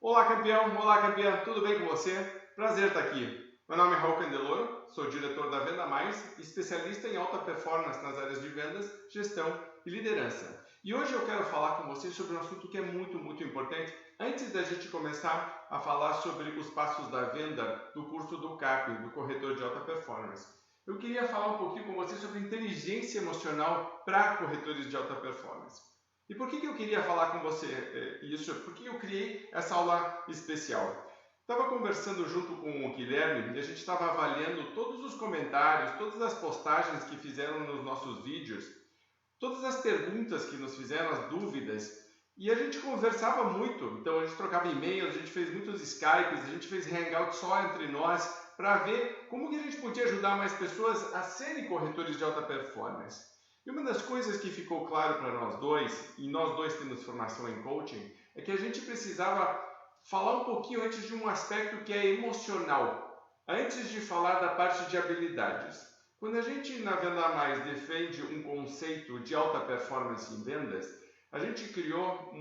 Olá campeão, olá campeã, tudo bem com você? Prazer estar aqui. Meu nome é Raul Candeloro, sou diretor da Venda Mais, especialista em alta performance nas áreas de vendas, gestão e liderança. E hoje eu quero falar com você sobre um assunto que é muito importante, antes da gente começar a falar sobre os passos da venda do curso do CAP, do Corretor de Alta Performance. Eu queria falar um pouquinho com você sobre inteligência emocional para corretores de alta performance. E por que eu queria falar com você isso? Porque eu criei essa aula especial. Estava conversando junto com o Guilherme e a gente estava avaliando todos os comentários, todas as postagens que fizeram nos nossos vídeos, todas as perguntas que nos fizeram, as dúvidas, e a gente conversava muito. Então a gente trocava e-mails, a gente fez muitos Skypes, a gente fez Hangout só entre nós para ver como que a gente podia ajudar mais pessoas a serem corretores de alta performance. E uma das coisas que ficou claro para nós dois, e nós dois temos formação em coaching, é que a gente precisava falar um pouquinho antes de um aspecto que é emocional, antes de falar da parte de habilidades. Quando a gente na Venda Mais defende um conceito de alta performance em vendas, a gente criou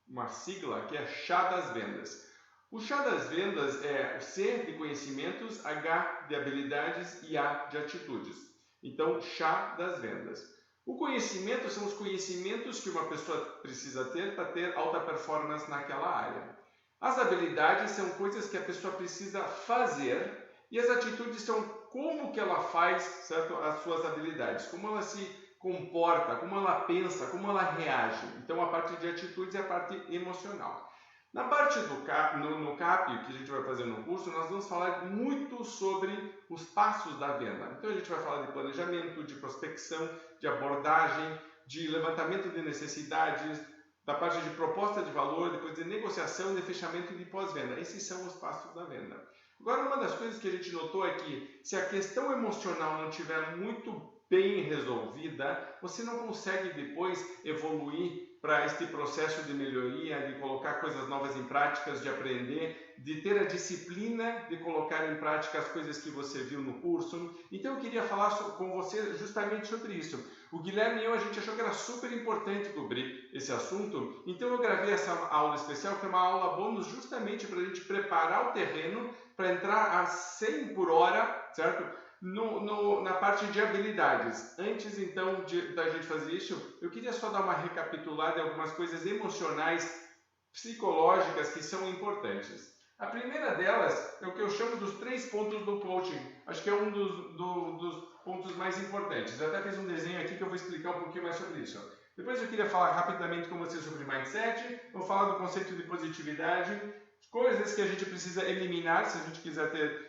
uma sigla que é Chá das Vendas. O Chá das Vendas é o C de conhecimentos, H de habilidades e A de atitudes. Então, chá das vendas. O conhecimento são os conhecimentos que uma pessoa precisa ter para ter alta performance naquela área. As habilidades são coisas que a pessoa precisa fazer e as atitudes são como que ela faz, certo? As suas habilidades, como ela se comporta, como ela pensa, como ela reage. Então, a parte de atitudes é a parte emocional. Na parte do CAP, no CAP, que a gente vai fazer no curso, nós vamos falar muito sobre os passos da venda. Então a gente vai falar de planejamento, de prospecção, de abordagem, de levantamento de necessidades, da parte de proposta de valor, depois de negociação, de fechamento e de pós-venda. Esses são os passos da venda. Agora, uma das coisas que a gente notou é que se a questão emocional não estiver muito bem resolvida, você não consegue depois evoluir para este processo de melhoria, de colocar coisas novas em práticas, de aprender, de ter a disciplina de colocar em prática as coisas que você viu no curso. Então eu queria falar com você justamente sobre isso. O Guilherme e eu, a gente achou que era super importante cobrir esse assunto, então eu gravei essa aula especial, que é uma aula bônus justamente para a gente preparar o terreno para entrar a 100 por hora, certo? Na parte de habilidades. Antes então da gente fazer isso, eu queria só dar uma recapitulada em algumas coisas emocionais, psicológicas que são importantes. A primeira delas é o que eu chamo dos 3 pontos do coaching. Acho que é um dos pontos mais importantes. Eu até fiz um desenho aqui que eu vou explicar um pouquinho mais sobre isso. Depois eu queria falar rapidamente com você sobre mindset, vou falar do conceito de positividade, coisas que a gente precisa eliminar se a gente quiser ter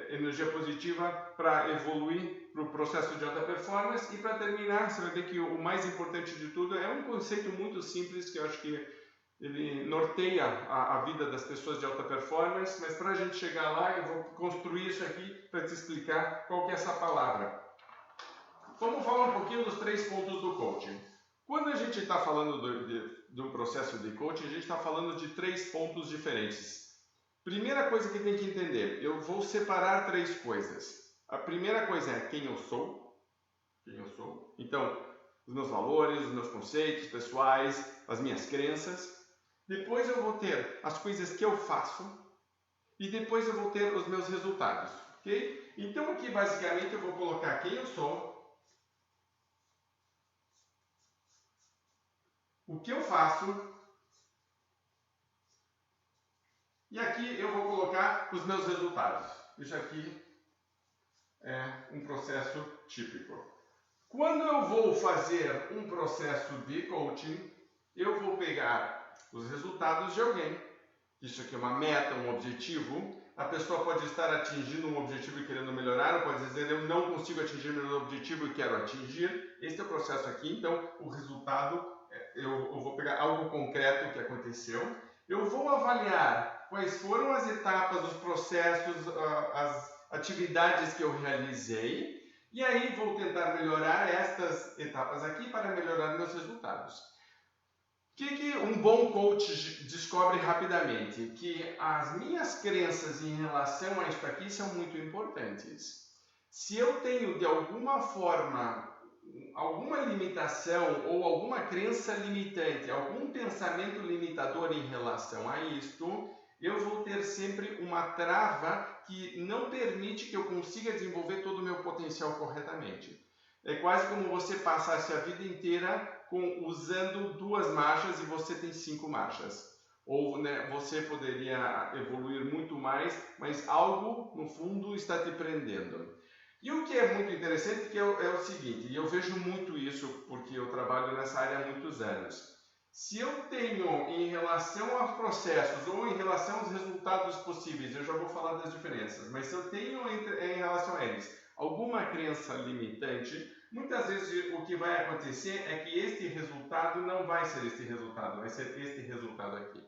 energia positiva para evoluir para o processo de alta performance. E para terminar, você vai ver que o mais importante de tudo é um conceito muito simples que eu acho que ele norteia a vida das pessoas de alta performance, mas para a gente chegar lá eu vou construir isso aqui para te explicar qual que é essa palavra. Vamos falar um pouquinho dos 3 pontos do coaching. Quando a gente está falando de um processo de coaching, a gente está falando de 3 pontos diferentes. Primeira coisa que tem que entender, eu vou separar 3 coisas. A primeira coisa é quem eu sou. Então, os meus valores, os meus conceitos pessoais, as minhas crenças. Depois eu vou ter as coisas que eu faço. E depois eu vou ter os meus resultados. Ok? Então aqui basicamente eu vou colocar quem eu sou, o que eu faço, e aqui eu vou colocar os meus resultados. Isso aqui é um processo típico. Quando eu vou fazer um processo de coaching, eu vou pegar os resultados de alguém. Isso aqui é uma meta, um objetivo. A pessoa pode estar atingindo um objetivo e querendo melhorar, ou pode dizer, eu não consigo atingir meu objetivo e quero atingir. Este é o processo aqui. Então, o resultado, eu vou pegar algo concreto que aconteceu. Eu vou avaliar quais foram as etapas, os processos, as atividades que eu realizei. E aí vou tentar melhorar estas etapas aqui para melhorar meus resultados. O que um bom coach descobre rapidamente? Que as minhas crenças em relação a isso aqui são muito importantes. Se eu tenho de alguma forma alguma limitação ou alguma crença limitante, algum pensamento limitador em relação a isto, eu vou ter sempre uma trava que não permite que eu consiga desenvolver todo o meu potencial corretamente. É quase como você passasse a vida inteira usando 2 marchas e você tem 5 marchas. Ou né, você poderia evoluir muito mais, mas algo no fundo está te prendendo. E o que é muito interessante que é o seguinte, e eu vejo muito isso porque eu trabalho nessa área há muitos anos. Se eu tenho em relação aos processos ou em relação aos resultados possíveis, eu já vou falar das diferenças, mas se eu tenho em relação a eles alguma crença limitante, muitas vezes o que vai acontecer é que este resultado não vai ser este resultado, vai ser este resultado aqui.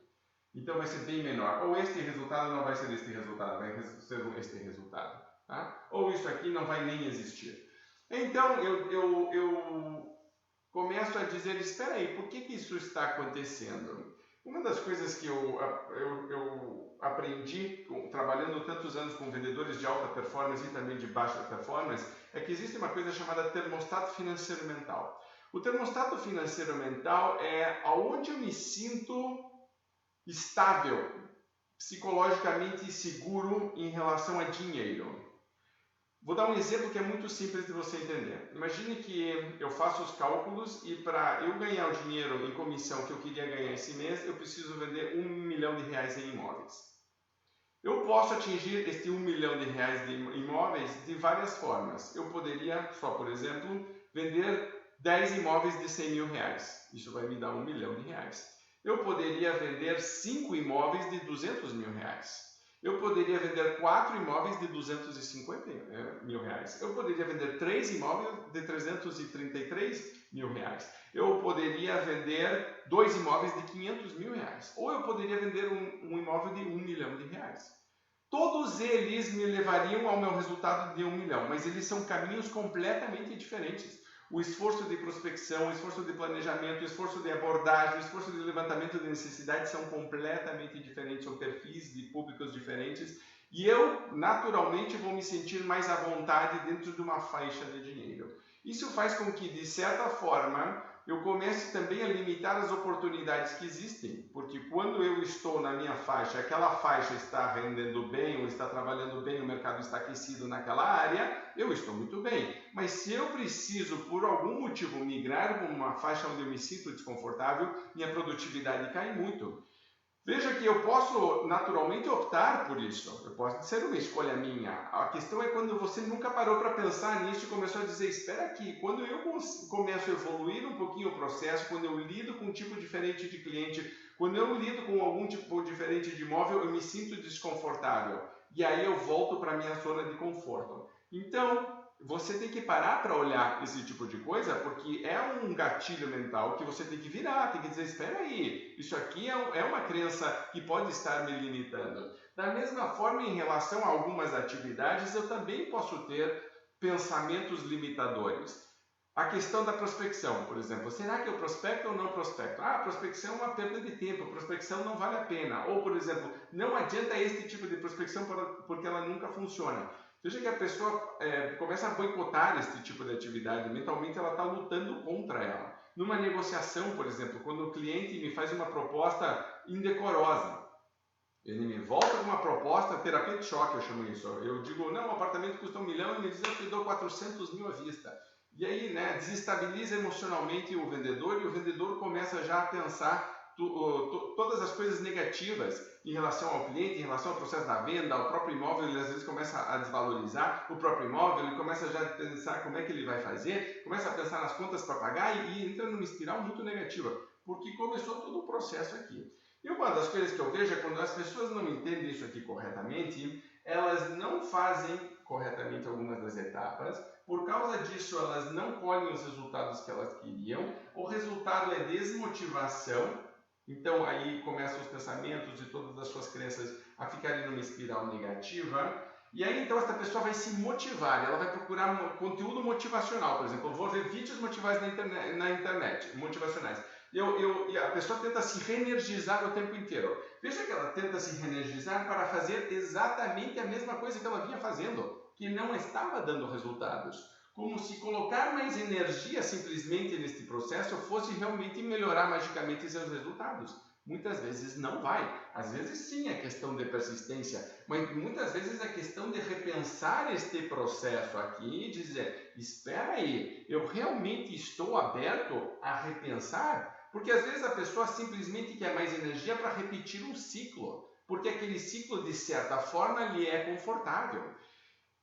Então vai ser bem menor. Ou este resultado não vai ser este resultado, vai ser este resultado. Tá? Ou isso aqui não vai nem existir. Então eu começo a dizer, espera aí, por que isso está acontecendo? Uma das coisas que eu aprendi trabalhando tantos anos com vendedores de alta performance e também de baixa performance é que existe uma coisa chamada termostato financeiro mental. O termostato financeiro mental é aonde eu me sinto estável, psicologicamente seguro em relação a dinheiro. Vou dar um exemplo que é muito simples de você entender. Imagine que eu faço os cálculos e para eu ganhar o dinheiro em comissão que eu queria ganhar esse mês, eu preciso vender R$1 milhão em imóveis. Eu posso atingir este R$1 milhão de imóveis de várias formas. Eu poderia, só por exemplo, vender 10 imóveis de R$100 mil. Isso vai me dar R$1 milhão. Eu poderia vender 5 imóveis de R$200 mil. Eu poderia vender 4 imóveis de R$250 mil. Eu poderia vender 3 imóveis de R$333 mil. Eu poderia vender 2 imóveis de R$500 mil. Ou eu poderia vender um imóvel de R$1 milhão. Todos eles me levariam ao meu resultado de 1 milhão, mas eles são caminhos completamente diferentes. O esforço de prospecção, o esforço de planejamento, o esforço de abordagem, o esforço de levantamento de necessidades são completamente diferentes, são perfis de públicos diferentes e eu, naturalmente, vou me sentir mais à vontade dentro de uma faixa de dinheiro. Isso faz com que, de certa forma, eu comece também a limitar as oportunidades que existem, porque quando eu estou na minha faixa, aquela faixa está rendendo bem ou está trabalhando bem, o mercado está aquecido naquela área, eu estou muito bem. Mas se eu preciso, por algum motivo, migrar para uma faixa onde eu me sinto desconfortável, minha produtividade cai muito. Veja que eu posso naturalmente optar por isso, eu posso ser uma escolha minha. A questão é quando você nunca parou para pensar nisso e começou a dizer, espera aqui, quando eu começo a evoluir um pouquinho o processo, quando eu lido com um tipo diferente de cliente, quando eu lido com algum tipo diferente de imóvel, eu me sinto desconfortável. E aí eu volto para a minha zona de conforto. Então, você tem que parar para olhar esse tipo de coisa, porque é um gatilho mental que você tem que virar, tem que dizer, espera aí, isso aqui é uma crença que pode estar me limitando. Da mesma forma, em relação a algumas atividades, eu também posso ter pensamentos limitadores. A questão da prospecção, por exemplo, será que eu prospecto ou não prospecto? Ah, prospecção é uma perda de tempo, prospecção não vale a pena. Ou, por exemplo, não adianta este tipo de prospecção porque ela nunca funciona. Veja que a pessoa começa a boicotar esse tipo de atividade, mentalmente ela está lutando contra ela. Numa negociação, por exemplo, quando o cliente me faz uma proposta indecorosa, ele me volta com uma proposta, terapia de choque, eu chamo isso. Eu digo, não, o apartamento custa 1 milhão, e me diz, eu te dou 400 mil à vista. E aí, né, desestabiliza emocionalmente o vendedor e o vendedor começa já a pensar todas as coisas negativas em relação ao cliente, em relação ao processo da venda, ao próprio imóvel, ele às vezes começa a desvalorizar o próprio imóvel, ele começa já a pensar como é que ele vai fazer, começa a pensar nas contas para pagar e entra numa espiral muito negativa, porque começou todo o processo aqui. E uma das coisas que eu vejo é quando as pessoas não entendem isso aqui corretamente, elas não fazem corretamente algumas das etapas, por causa disso elas não colhem os resultados que elas queriam, o resultado é desmotivação. Então aí começam os pensamentos e todas as suas crenças a ficarem numa espiral negativa. E aí então essa pessoa vai se motivar, ela vai procurar conteúdo motivacional, por exemplo, eu vou ver vídeos motivais na internet motivacionais. E a pessoa tenta se reenergizar o tempo inteiro. Veja que ela tenta se reenergizar para fazer exatamente a mesma coisa que ela vinha fazendo, que não estava dando resultados. como se colocar mais energia simplesmente neste processo fosse realmente melhorar magicamente seus resultados. Muitas vezes não vai. Às vezes sim é questão de persistência, mas muitas vezes é questão de repensar este processo aqui e dizer, espera aí, eu realmente estou aberto a repensar? Porque às vezes a pessoa simplesmente quer mais energia para repetir um ciclo, porque aquele ciclo de certa forma lhe é confortável.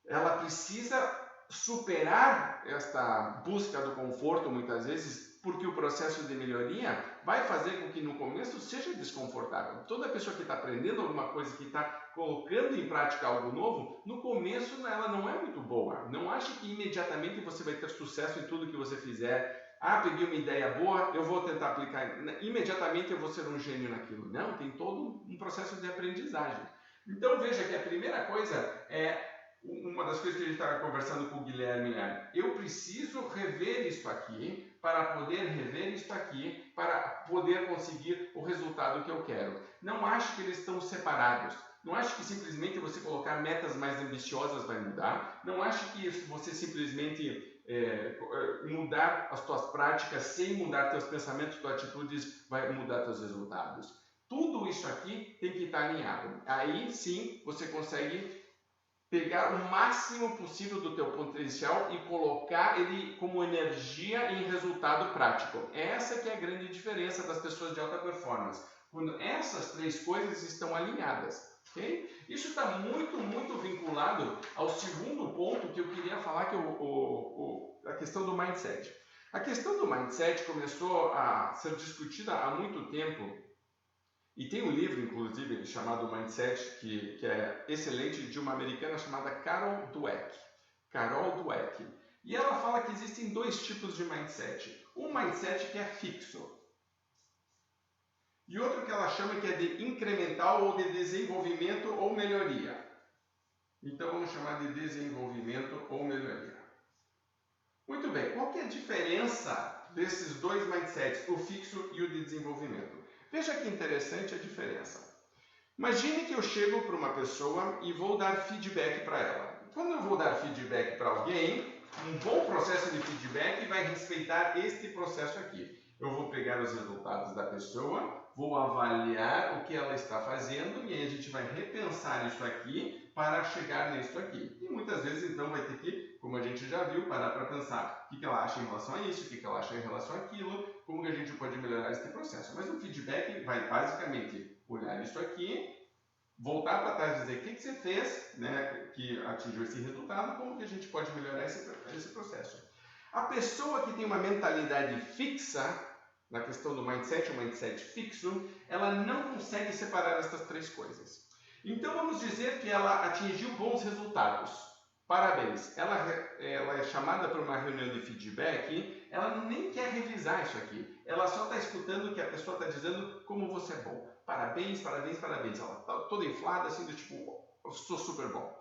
Ela precisa superar esta busca do conforto muitas vezes, porque o processo de melhoria vai fazer com que no começo seja desconfortável. Toda pessoa que está aprendendo alguma coisa, que está colocando em prática algo novo, no começo ela não é muito boa. Não ache que imediatamente você vai ter sucesso em tudo que você fizer. Ah, peguei uma ideia boa, eu vou tentar aplicar, imediatamente eu vou ser um gênio naquilo. Não, tem todo um processo de aprendizagem. Então veja que a primeira coisa é, uma das coisas que a gente estava conversando com o Guilherme é, eu preciso rever isso aqui para poder rever isso aqui, para poder conseguir o resultado que eu quero. Não acho que eles estão separados. Não acho que simplesmente você colocar metas mais ambiciosas vai mudar. Não acho que você simplesmente mudar as tuas práticas sem mudar teus pensamentos, tuas atitudes, vai mudar teus resultados. Tudo isso aqui tem que estar alinhado. Aí sim você consegue pegar o máximo possível do teu potencial e colocar ele como energia em resultado prático. Essa que é a grande diferença das pessoas de alta performance. Quando essas três coisas estão alinhadas. Okay? Isso está muito vinculado ao segundo ponto que eu queria falar, que é a questão do mindset. A questão do mindset começou a ser discutida há muito tempo. E tem um livro, inclusive, chamado Mindset, que é excelente, de uma americana chamada Carol Dweck. Carol Dweck. E ela fala que existem dois tipos de mindset. Um mindset que é fixo. E outro que ela chama que é de incremental ou de desenvolvimento ou melhoria. Então vamos chamar de desenvolvimento ou melhoria. Muito bem, qual que é a diferença desses dois mindsets, o fixo e o de desenvolvimento? Veja que interessante a diferença. Imagine que eu chego para uma pessoa e vou dar feedback para ela. Quando eu vou dar feedback para alguém, um bom processo de feedback vai respeitar este processo aqui. Eu vou pegar os resultados da pessoa, vou avaliar o que ela está fazendo e aí a gente vai repensar isso aqui para chegar nisso aqui. E muitas vezes então vai ter que, como a gente já viu, parar para pensar o que ela acha em relação a isso, o que ela acha em relação àquilo, como que a gente pode melhorar esse processo. Mas o feedback vai basicamente olhar isso aqui, voltar para trás e dizer o que você fez, né, que atingiu esse resultado, como que a gente pode melhorar esse processo. A pessoa que tem uma mentalidade fixa, na questão do mindset, um mindset fixo, ela não consegue separar essas três coisas. Então vamos dizer que ela atingiu bons resultados. Parabéns! Ela é chamada para uma reunião de feedback, ela nem quer revisar isso aqui. Ela só está escutando o que a pessoa está dizendo como você é bom. Parabéns, parabéns, parabéns. Ela está toda inflada, assim, do tipo, eu sou super bom.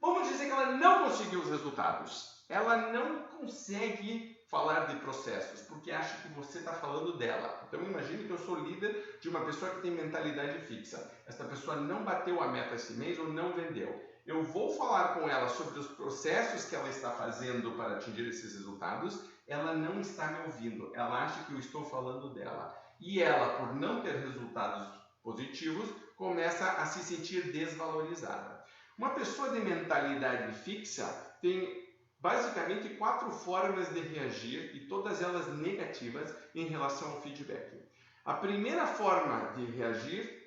Vamos dizer que ela não conseguiu os resultados. Ela não consegue falar de processos, porque acha que você está falando dela. Então imagine que eu sou líder de uma pessoa que tem mentalidade fixa. Esta pessoa não bateu a meta esse mês ou não vendeu. Eu vou falar com ela sobre os processos que ela está fazendo para atingir esses resultados. Ela não está me ouvindo. Ela acha que eu estou falando dela. E ela, por não ter resultados positivos, começa a se sentir desvalorizada. Uma pessoa de mentalidade fixa tem basicamente 4 formas de reagir e todas elas negativas em relação ao feedback. A primeira forma de reagir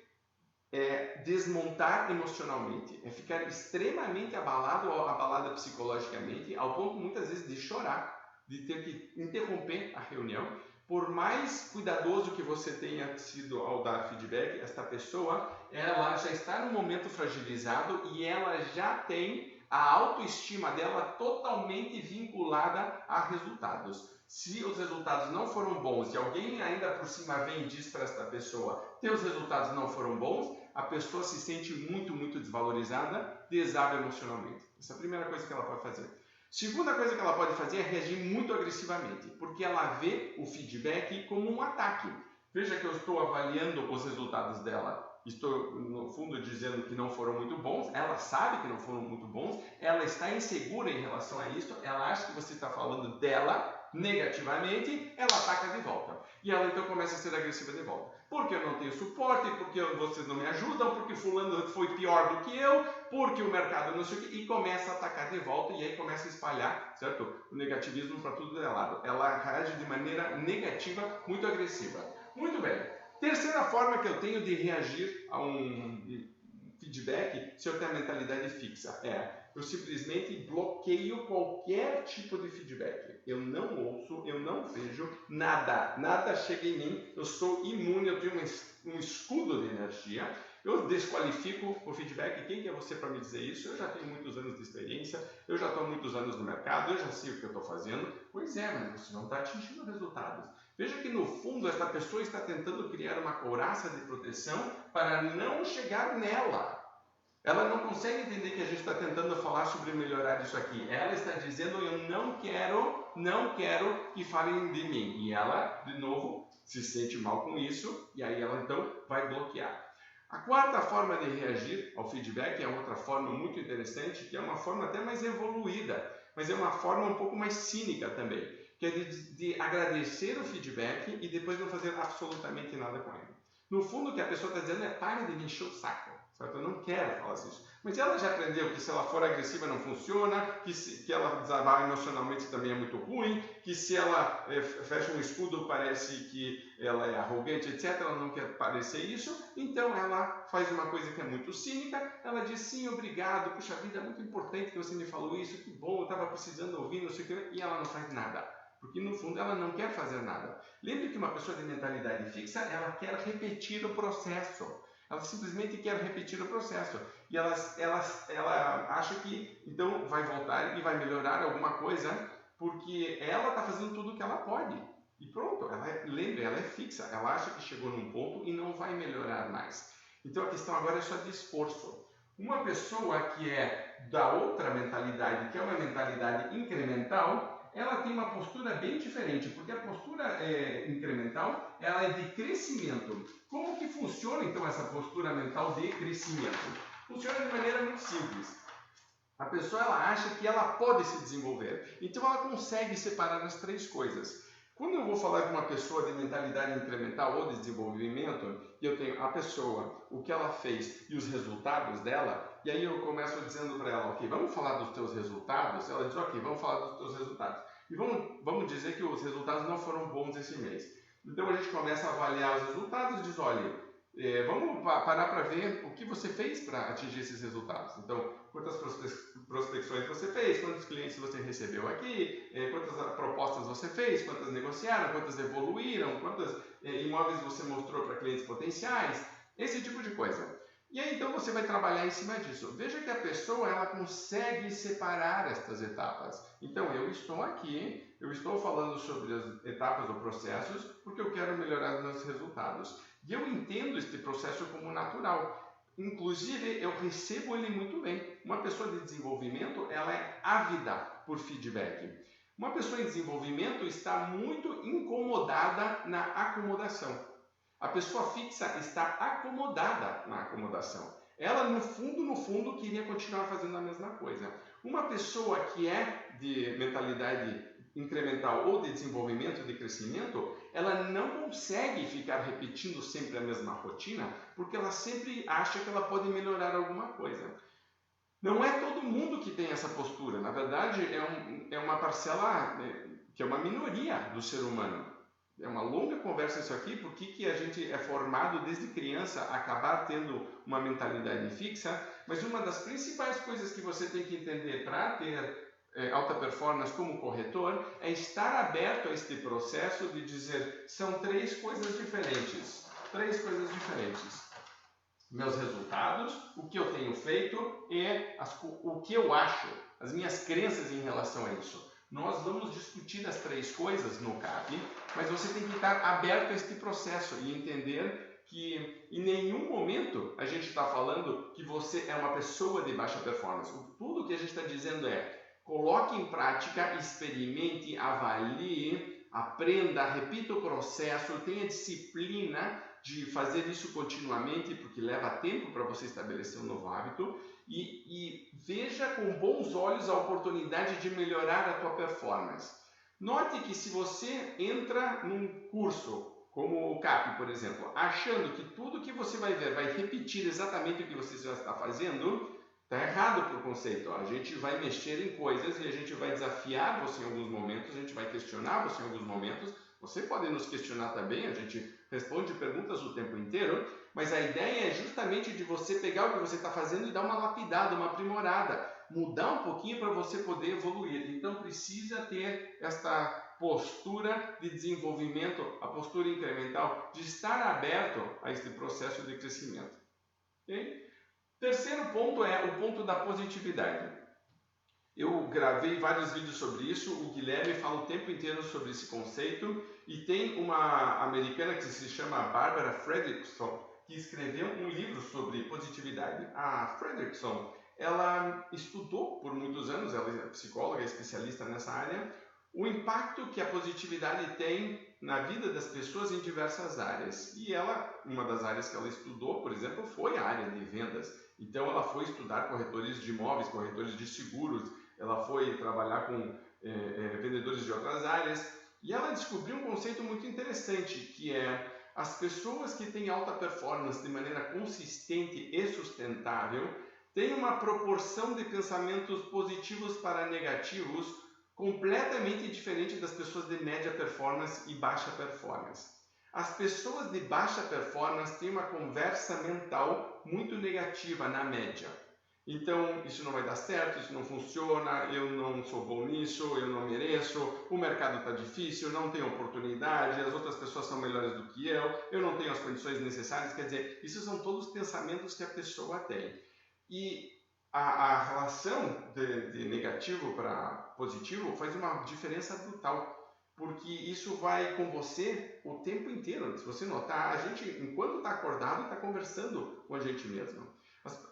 é desmontar emocionalmente, é ficar extremamente abalado ou abalada psicologicamente, ao ponto muitas vezes de chorar, de ter que interromper a reunião. Por mais cuidadoso que você tenha sido ao dar feedback, esta pessoa ela já está num momento fragilizado e ela já tem a autoestima dela totalmente vinculada a resultados. Se os resultados não foram bons e alguém ainda por cima vem e diz para esta pessoa teus resultados não foram bons, a pessoa se sente muito desvalorizada, desaba emocionalmente. Essa é a primeira coisa que ela pode fazer. Segunda coisa que ela pode fazer é reagir muito agressivamente, porque ela vê o feedback como um ataque. Veja que eu estou avaliando os resultados dela. estou no fundo dizendo que não foram muito bons, ela sabe que não foram muito bons, ela está insegura em relação a isso, ela acha que você está falando dela negativamente, ela ataca de volta. E ela então começa a ser agressiva de volta. Porque eu não tenho suporte, porque vocês não me ajudam, porque fulano foi pior do que eu, porque o mercado não sei o que, e começa a atacar de volta e aí começa a espalhar, certo? O negativismo para tudo de lado. Ela reage de maneira negativa, muito agressiva. Muito bem. Terceira forma que eu tenho de reagir a um feedback se eu tenho a mentalidade fixa eu simplesmente bloqueio qualquer tipo de feedback. Eu não ouço, eu não vejo nada, nada chega em mim, eu sou imune, eu tenho um escudo de energia, eu desqualifico o feedback. Quem que é você para me dizer isso? Eu já tenho muitos anos de experiência, eu já estou há muitos anos no mercado, eu já sei o que eu estou fazendo. Pois é, mas você não está atingindo resultados. Veja que no fundo esta pessoa está tentando criar uma couraça de proteção para não chegar nela. Ela não consegue entender que a gente está tentando falar sobre melhorar isso aqui. Ela está dizendo, eu não quero que falem de mim. E ela, de novo, se sente mal com isso e aí ela então vai bloquear. A quarta forma de reagir ao feedback é outra forma muito interessante, que é uma forma até mais evoluída, mas é uma forma um pouco mais cínica também, que é de agradecer o feedback e depois não fazer absolutamente nada com ele. No fundo, o que a pessoa está dizendo é, pare de me encher o saco, certo? Eu não quero falar isso. Mas ela já aprendeu que se ela for agressiva não funciona, que ela desabar emocionalmente também é muito ruim, que se ela fecha um escudo parece que ela é arrogante, etc. Ela não quer parecer isso, então ela faz uma coisa que é muito cínica, ela diz sim, obrigado, puxa vida, é muito importante que você me falou isso, que bom, eu estava precisando ouvir, não sei o que, e ela não faz nada. Porque no fundo ela não quer fazer nada. Lembre que uma pessoa de mentalidade fixa, ela quer repetir o processo. Ela simplesmente quer repetir o processo. E ela acha que então vai voltar e vai melhorar alguma coisa, porque ela está fazendo tudo o que ela pode. E pronto, ela é fixa. Ela acha que chegou num ponto e não vai melhorar mais. Então a questão agora é só de esforço. Uma pessoa que é da outra mentalidade, que é uma mentalidade incremental, ela tem uma postura bem diferente, porque a postura incremental ela é de crescimento. Como que funciona então essa postura mental de crescimento? Funciona de maneira muito simples. A pessoa ela acha que ela pode se desenvolver, então ela consegue separar as três coisas. Quando eu vou falar com uma pessoa de mentalidade incremental ou de desenvolvimento, eu tenho a pessoa, o que ela fez e os resultados dela, e aí eu começo dizendo para ela, ok, vamos falar dos teus resultados? Ela diz, ok, vamos falar dos teus resultados. E vamos dizer que os resultados não foram bons esse mês. Então a gente começa a avaliar os resultados e diz, olha, vamos parar para ver o que você fez para atingir esses resultados. Então, quantas prospecções você fez, quantos clientes você recebeu aqui, quantas propostas você fez, quantas negociaram, quantas evoluíram, quantos imóveis você mostrou para clientes potenciais, esse tipo de coisa. E aí então você vai trabalhar em cima disso. Veja que a pessoa ela consegue separar estas etapas. Então eu estou aqui, eu estou falando sobre as etapas ou processos porque eu quero melhorar os meus resultados. E eu entendo este processo como natural. Inclusive eu recebo ele muito bem. Uma pessoa de desenvolvimento ela é ávida por feedback. Uma pessoa em desenvolvimento está muito incomodada na acomodação. A pessoa fixa está acomodada na acomodação. Ela, no fundo, queria continuar fazendo a mesma coisa. Uma pessoa que é de mentalidade incremental ou de desenvolvimento, de crescimento, ela não consegue ficar repetindo sempre a mesma rotina, porque ela sempre acha que ela pode melhorar alguma coisa. Não é todo mundo que tem essa postura. Na verdade, é uma parcela, que é uma minoria do ser humano. É uma longa conversa isso aqui, porque a gente é formado desde criança a acabar tendo uma mentalidade fixa, mas uma das principais coisas que você tem que entender para ter alta performance como corretor é estar aberto a este processo de dizer, são três coisas diferentes. Três coisas diferentes. Meus resultados, o que eu tenho feito e o que eu acho, as minhas crenças em relação a isso. Nós vamos discutir as três coisas no CAP, mas você tem que estar aberto a este processo e entender que em nenhum momento a gente está falando que você é uma pessoa de baixa performance. Tudo que a gente está dizendo é coloque em prática, experimente, avalie, aprenda, repita o processo, tenha disciplina de fazer isso continuamente, porque leva tempo para você estabelecer um novo hábito, e veja com bons olhos a oportunidade de melhorar a tua performance. Note que se você entra num curso, como o CAP, por exemplo, achando que tudo que você vai ver vai repetir exatamente o que você já está fazendo, está errado por conceito. A gente vai mexer em coisas e a gente vai desafiar você em alguns momentos, a gente vai questionar você em alguns momentos. Você pode nos questionar também, a gente responde perguntas o tempo inteiro, mas a ideia é justamente de você pegar o que você está fazendo e dar uma lapidada, uma aprimorada, mudar um pouquinho para você poder evoluir. Então precisa ter esta postura de desenvolvimento, a postura incremental, de estar aberto a este processo de crescimento. Okay? Terceiro ponto é o ponto da positividade. Eu gravei vários vídeos sobre isso, o Guilherme fala o tempo inteiro sobre esse conceito, e tem uma americana que se chama Barbara Fredrickson, que escreveu um livro sobre positividade. A Fredrickson, ela estudou por muitos anos, ela é psicóloga, especialista nessa área, o impacto que a positividade tem na vida das pessoas em diversas áreas. E ela, uma das áreas que ela estudou, por exemplo, foi a área de vendas. Então ela foi estudar corretores de imóveis, corretores de seguros, ela foi trabalhar com vendedores de outras áreas, e ela descobriu um conceito muito interessante, que é as pessoas que têm alta performance de maneira consistente e sustentável têm uma proporção de pensamentos positivos para negativos completamente diferente das pessoas de média performance e baixa performance. As pessoas de baixa performance têm uma conversa mental muito negativa na média. Então, isso não vai dar certo, isso não funciona, eu não sou bom nisso, eu não mereço, o mercado está difícil, não tenho oportunidade, as outras pessoas são melhores do que eu não tenho as condições necessárias. Quer dizer, isso são todos pensamentos que a pessoa tem. E a relação de negativo para positivo faz uma diferença brutal, porque isso vai com você o tempo inteiro. Se você notar, a gente, enquanto está acordado, está conversando com a gente mesmo.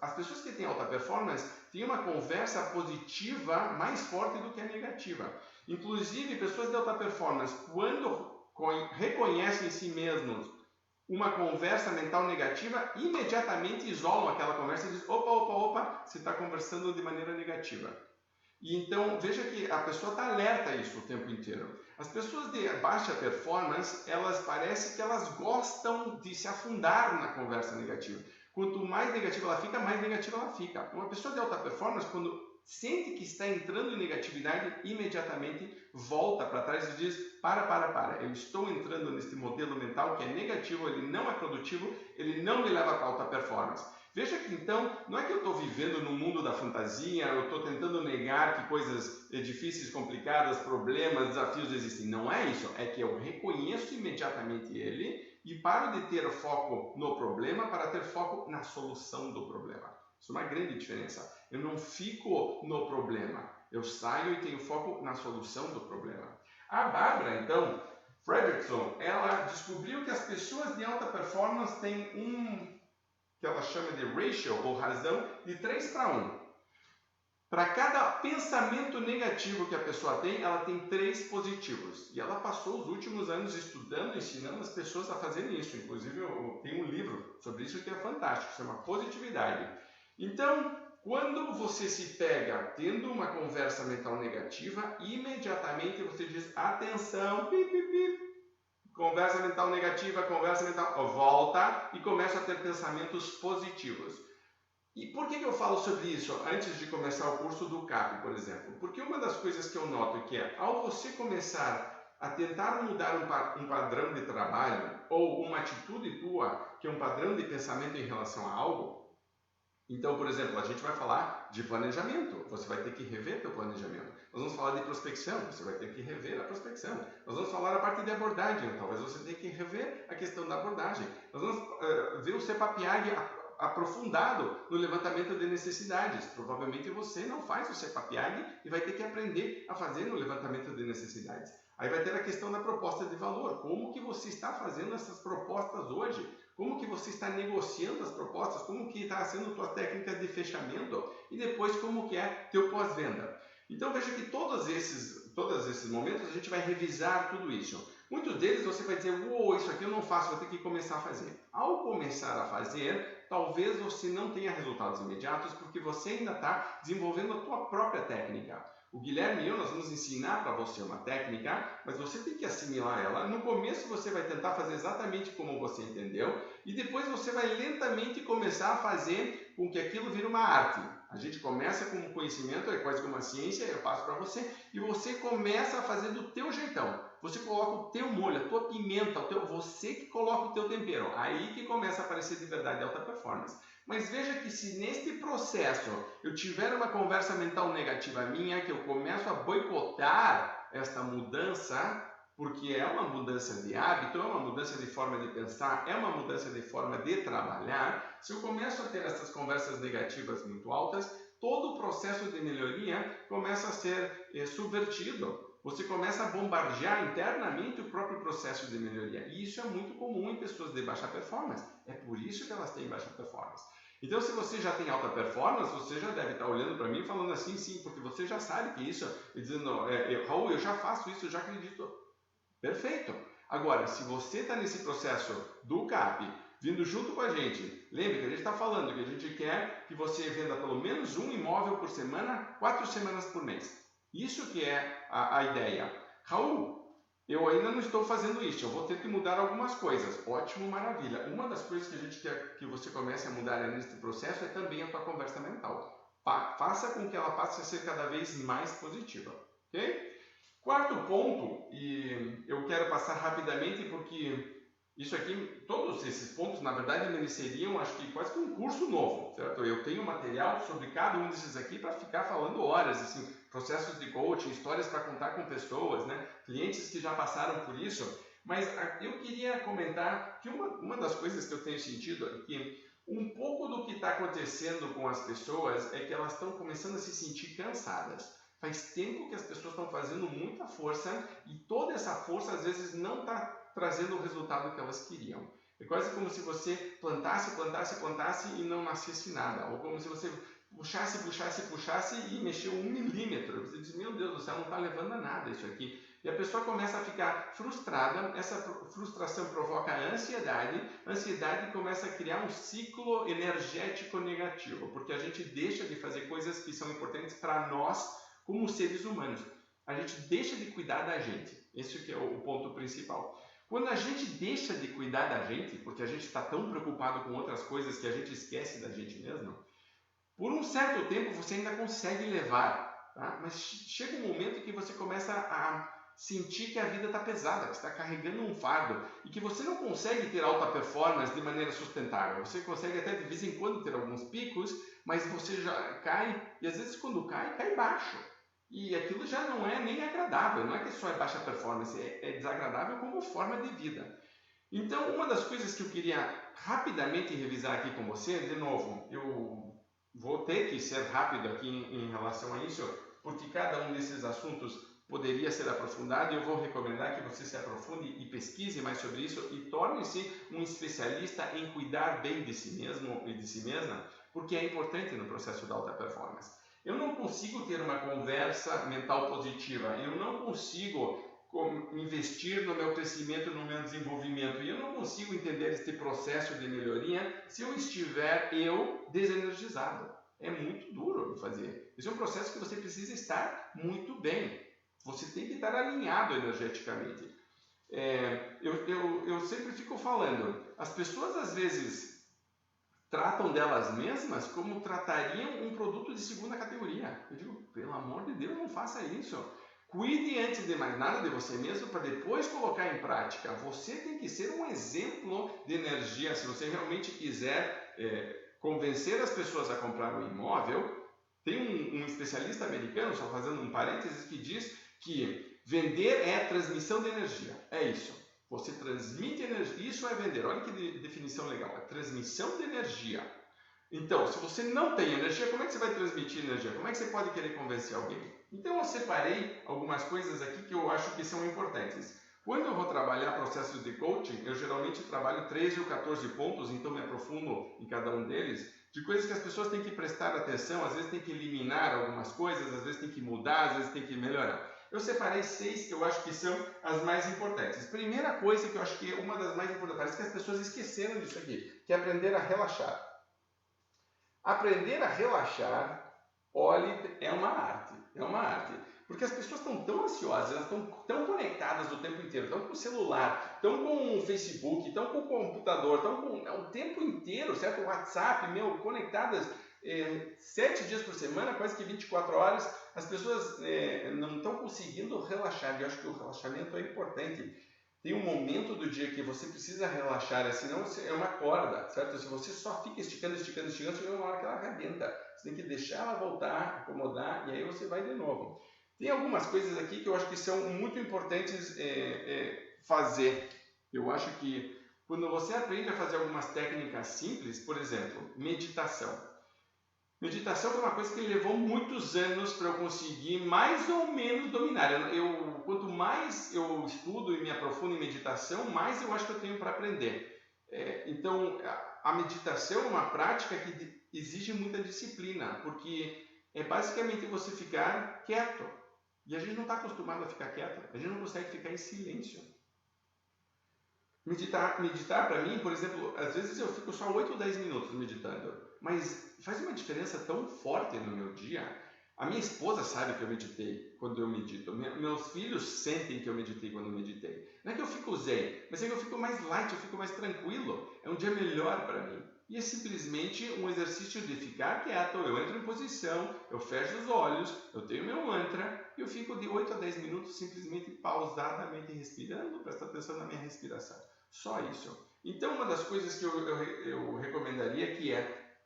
As pessoas que têm alta performance têm uma conversa positiva mais forte do que a negativa. Inclusive, pessoas de alta performance, quando reconhecem em si mesmos uma conversa mental negativa, imediatamente isolam aquela conversa e dizem: opa, você está conversando de maneira negativa. E então, veja que a pessoa está alerta a isso o tempo inteiro. As pessoas de baixa performance, elas parecem que elas gostam de se afundar na conversa negativa. Quanto mais negativa ela fica, mais negativa ela fica. Uma pessoa de alta performance, quando sente que está entrando em negatividade, imediatamente volta para trás e diz: para, eu estou entrando neste modelo mental que é negativo, ele não é produtivo, ele não me leva para alta performance. Veja que então, não é que eu estou vivendo no mundo da fantasia, eu estou tentando negar que coisas difíceis, complicadas, problemas, desafios existem. Não é isso, é que eu reconheço imediatamente ele e paro de ter foco no problema para ter foco na solução do problema. Isso é uma grande diferença. Eu não fico no problema, eu saio e tenho foco na solução do problema. A Barbara, então, Fredrickson, ela descobriu que as pessoas de alta performance têm que ela chama de ratio, ou razão, de 3 para 1. Para cada pensamento negativo que a pessoa tem, ela tem 3 positivos. E ela passou os últimos anos estudando, ensinando as pessoas a fazerem isso. Inclusive, eu tenho um livro sobre isso que é fantástico, chama Positividade. Então, quando você se pega tendo uma conversa mental negativa, imediatamente você diz: atenção, conversa mental negativa, conversa mental, volta e começa a ter pensamentos positivos. E por que eu falo sobre isso antes de começar o curso do CAP, por exemplo? Porque uma das coisas que eu noto que é, ao você começar a tentar mudar um padrão de trabalho ou uma atitude tua, que é um padrão de pensamento em relação a algo, então, por exemplo, a gente vai falar de planejamento, você vai ter que rever teu planejamento. Nós vamos falar de prospecção, você vai ter que rever a prospecção. Nós vamos falar a parte de abordagem, talvez você tenha que rever a questão da abordagem. Nós vamos ver o CEPAP-AG aprofundado no levantamento de necessidades. Provavelmente você não faz o CEPAP-AG e vai ter que aprender a fazer no levantamento de necessidades. Aí vai ter a questão da proposta de valor. Como que você está fazendo essas propostas hoje? Como que você está negociando as propostas? Como que está sendo tua técnica de fechamento? E depois como que é teu pós-venda? Então veja que todos esses momentos a gente vai revisar tudo isso. Muitos deles você vai dizer, uou, isso aqui eu não faço, vou ter que começar a fazer. Ao começar a fazer, talvez você não tenha resultados imediatos, porque você ainda está desenvolvendo a tua própria técnica. O Guilherme e eu, nós vamos ensinar para você uma técnica, mas você tem que assimilar ela. No começo você vai tentar fazer exatamente como você entendeu, e depois você vai lentamente começar a fazer com que aquilo vire uma arte. A gente começa com um conhecimento, é quase como uma ciência, eu passo para você, e você começa a fazer do teu jeitão. Você coloca o teu molho, a tua pimenta, você que coloca o teu tempero. Aí que começa a aparecer de verdade alta performance. Mas veja que se neste processo eu tiver uma conversa mental negativa minha, que eu começo a boicotar esta mudança, porque é uma mudança de hábito, é uma mudança de forma de pensar, é uma mudança de forma de trabalhar, se eu começo a ter essas conversas negativas muito altas, todo o processo de melhoria começa a ser subvertido. Você começa a bombardear internamente o próprio processo de melhoria. E isso é muito comum em pessoas de baixa performance. É por isso que elas têm baixa performance. Então, se você já tem alta performance, você já deve estar olhando para mim e falando assim, sim, porque você já sabe que isso, e dizendo, Raul, eu já faço isso, eu já acredito. Perfeito. Agora, se você está nesse processo do CAP, vindo junto com a gente, lembre que a gente está falando que a gente quer que você venda pelo menos um imóvel por semana, 4 semanas por mês. Isso que é a ideia. Raul, eu ainda não estou fazendo isso, eu vou ter que mudar algumas coisas. Ótimo, maravilha. Uma das coisas que a gente quer que você comece a mudar nesse processo é também a tua conversa mental. Faça com que ela passe a ser cada vez mais positiva. Ok? Quarto ponto, e eu quero passar rapidamente porque isso aqui, todos esses pontos, na verdade, mereceriam, acho que quase que um curso novo, certo? Eu tenho material sobre cada um desses aqui para ficar falando horas, assim, processos de coaching, histórias para contar com pessoas, né? Clientes que já passaram por isso. Mas eu queria comentar que uma das coisas que eu tenho sentido é que um pouco do que está acontecendo com as pessoas é que elas estão começando a se sentir cansadas. Faz tempo que as pessoas estão fazendo muita força e toda essa força às vezes não está trazendo o resultado que elas queriam. É quase como se você plantasse e não nascesse nada. Ou como se você puxasse e mexeu 1 milímetro. Você diz, meu Deus do céu, não está levando a nada isso aqui. E a pessoa começa a ficar frustrada, essa frustração provoca ansiedade, a ansiedade começa a criar um ciclo energético negativo, porque a gente deixa de fazer coisas que são importantes para nós como seres humanos. A gente deixa de cuidar da gente. Esse que é o ponto principal. Quando a gente deixa de cuidar da gente, porque a gente está tão preocupado com outras coisas que a gente esquece da gente mesmo, por um certo tempo você ainda consegue levar, tá? Mas chega um momento em que você começa a sentir que a vida está pesada, que está carregando um fardo e que você não consegue ter alta performance de maneira sustentável. Você consegue até de vez em quando ter alguns picos, mas você já cai e às vezes quando cai baixo. E aquilo já não é nem agradável, não é que só é baixa performance, é desagradável como forma de vida. Então, uma das coisas que eu queria rapidamente revisar aqui com você, de novo, eu vou ter que ser rápido aqui em relação a isso, porque cada um desses assuntos poderia ser aprofundado e eu vou recomendar que você se aprofunde e pesquise mais sobre isso e torne-se um especialista em cuidar bem de si mesmo e de si mesma, porque é importante no processo da alta performance. Eu não consigo ter uma conversa mental positiva, eu não consigo investir no meu crescimento, no meu desenvolvimento, e eu não consigo entender este processo de melhoria se eu estiver desenergizado. É muito duro de fazer. Esse é um processo que você precisa estar muito bem. Você tem que estar alinhado energeticamente. Eu sempre fico falando, as pessoas às vezes tratam delas mesmas como tratariam um produto de segunda categoria. Eu digo, pelo amor de Deus, não faça isso. Cuide antes de mais nada de você mesmo para depois colocar em prática. Você tem que ser um exemplo de energia. Se você realmente quiser convencer as pessoas a comprar um imóvel, tem um especialista americano, só fazendo um parênteses, que diz que vender é transmissão de energia. É isso. Você transmite energia, isso é vender. Olha que definição legal, é transmissão de energia. Então, se você não tem energia, como é que você vai transmitir energia? Como é que você pode querer convencer alguém? Então, eu separei algumas coisas aqui que eu acho que são importantes. Quando eu vou trabalhar processos de coaching, eu geralmente trabalho 13 ou 14 pontos, então me aprofundo em cada um deles, de coisas que as pessoas têm que prestar atenção, às vezes tem que eliminar algumas coisas, às vezes tem que mudar, às vezes tem que melhorar. Eu separei 6 que eu acho que são as mais importantes. Primeira coisa que eu acho que é uma das mais importantes, parece que as pessoas esqueceram disso aqui, que é aprender a relaxar. Aprender a relaxar, olhe, é uma arte, é uma arte. Porque as pessoas estão tão ansiosas, elas estão tão conectadas o tempo inteiro, estão com o celular, estão com o Facebook, estão com o computador, estão com o tempo inteiro, certo? O WhatsApp, conectadas 7 dias por semana, quase que 24 horas, as pessoas não estão conseguindo relaxar. E eu acho que o relaxamento é importante. Tem um momento do dia que você precisa relaxar, senão é uma corda, certo? Se você só fica esticando, chega uma hora que ela arrebenta. Você tem que deixar ela voltar, acomodar, e aí você vai de novo. Tem algumas coisas aqui que eu acho que são muito importantes fazer. Eu acho que quando você aprende a fazer algumas técnicas simples, por exemplo, meditação. Meditação foi uma coisa que levou muitos anos para eu conseguir mais ou menos dominar. Quanto mais eu estudo e me aprofundo em meditação, mais eu acho que eu tenho para aprender. Então, a meditação é uma prática que exige muita disciplina, porque é basicamente você ficar quieto. E a gente não está acostumado a ficar quieto, a gente não consegue ficar em silêncio. Meditar para mim, por exemplo, às vezes eu fico só 8 ou 10 minutos meditando, mas faz uma diferença tão forte no meu dia. A minha esposa sabe que eu meditei quando eu medito. Meus filhos sentem que eu meditei quando eu meditei. Não é que eu fico zen, mas é que eu fico mais light, eu fico mais tranquilo. É um dia melhor para mim. E é simplesmente um exercício de ficar quieto, eu entro em posição, eu fecho os olhos, eu tenho meu mantra e eu fico de 8 a 10 minutos simplesmente pausadamente respirando, presta atenção na minha respiração. Só isso. Então, uma das coisas que eu recomendaria que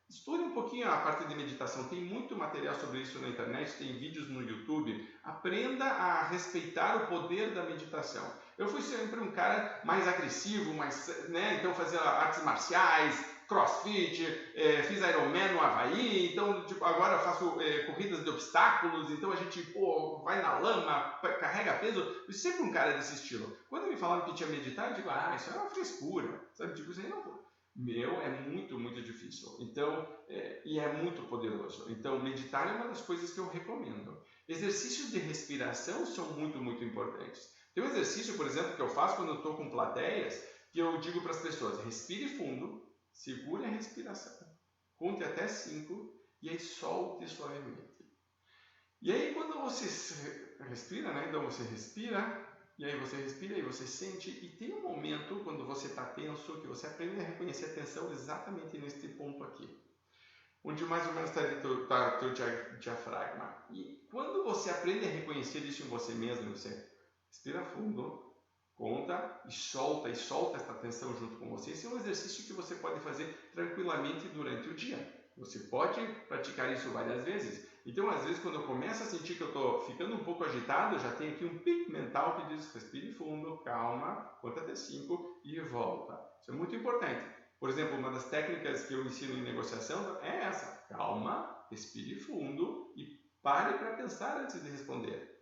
estude um pouquinho a parte de meditação. Tem muito material sobre isso na internet, tem vídeos no YouTube. Aprenda a respeitar o poder da meditação. Eu fui sempre um cara mais agressivo, então fazia artes marciais, crossfit, fiz Ironman no Havaí, então agora eu faço corridas de obstáculos, então a gente vai na lama, carrega peso. Eu sou sempre um cara desse estilo. Quando me falaram que tinha meditar, eu digo, isso é uma frescura, sabe? Isso aí não. É muito, muito difícil. Então, e é muito poderoso. Então, meditar é uma das coisas que eu recomendo. Exercícios de respiração são muito, muito importantes. Tem um exercício, por exemplo, que eu faço quando eu estou com plateias, que eu digo para as pessoas, respire fundo, segure a respiração, conte até 5 e aí solte suavemente. E aí quando você respira, então você respira, e aí você respira e você sente, e tem um momento quando você está tenso, que você aprende a reconhecer a tensão exatamente neste ponto aqui, onde mais ou menos está o teu diafragma. E quando você aprende a reconhecer isso em você mesmo, você respira fundo, conta e solta essa tensão junto com você. Esse é um exercício que você pode fazer tranquilamente durante o dia. Você pode praticar isso várias vezes. Então, às vezes, quando eu começo a sentir que eu estou ficando um pouco agitado, já tem aqui um pique mental que diz, respire fundo, calma, conta até 5 e volta. Isso é muito importante. Por exemplo, uma das técnicas que eu ensino em negociação é essa. Calma, respire fundo e pare para pensar antes de responder.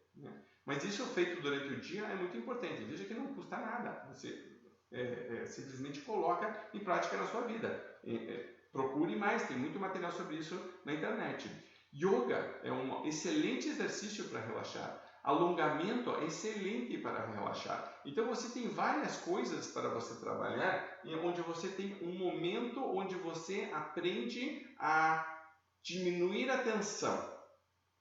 Mas isso feito durante o dia é muito importante. Veja que não custa nada. Você simplesmente coloca em prática na sua vida. Procure mais, tem muito material sobre isso na internet. Yoga é um excelente exercício para relaxar. Alongamento é excelente para relaxar. Então você tem várias coisas para você trabalhar, onde você tem um momento onde você aprende a diminuir a tensão.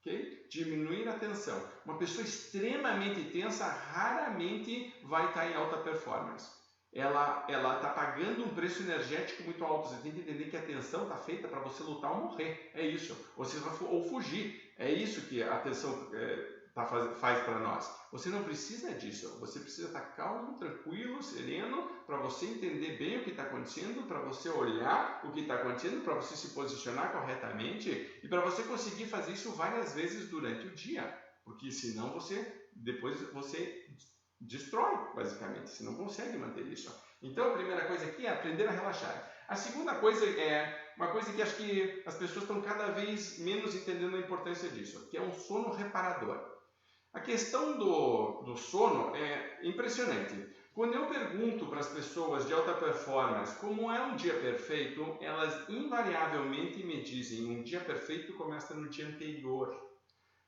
Okay? Diminuir a tensão. Uma pessoa extremamente tensa raramente vai estar em alta performance. Ela está pagando um preço energético muito alto. Você tem que entender que a tensão está feita para você lutar ou morrer. É isso. Ou fugir. É isso que a tensão faz para nós. Você não precisa disso. Você precisa estar calmo, tranquilo, sereno, para você entender bem o que está acontecendo, para você olhar o que está acontecendo, para você se posicionar corretamente e para você conseguir fazer isso várias vezes durante o dia. Porque senão depois você destrói, basicamente. Você não consegue manter isso. Então, a primeira coisa aqui é aprender a relaxar. A segunda coisa é uma coisa que acho que as pessoas estão cada vez menos entendendo a importância disso, que é um sono reparador. A questão do sono é impressionante. Quando eu pergunto para as pessoas de alta performance como é um dia perfeito, elas invariavelmente me dizem um dia perfeito começa no dia anterior.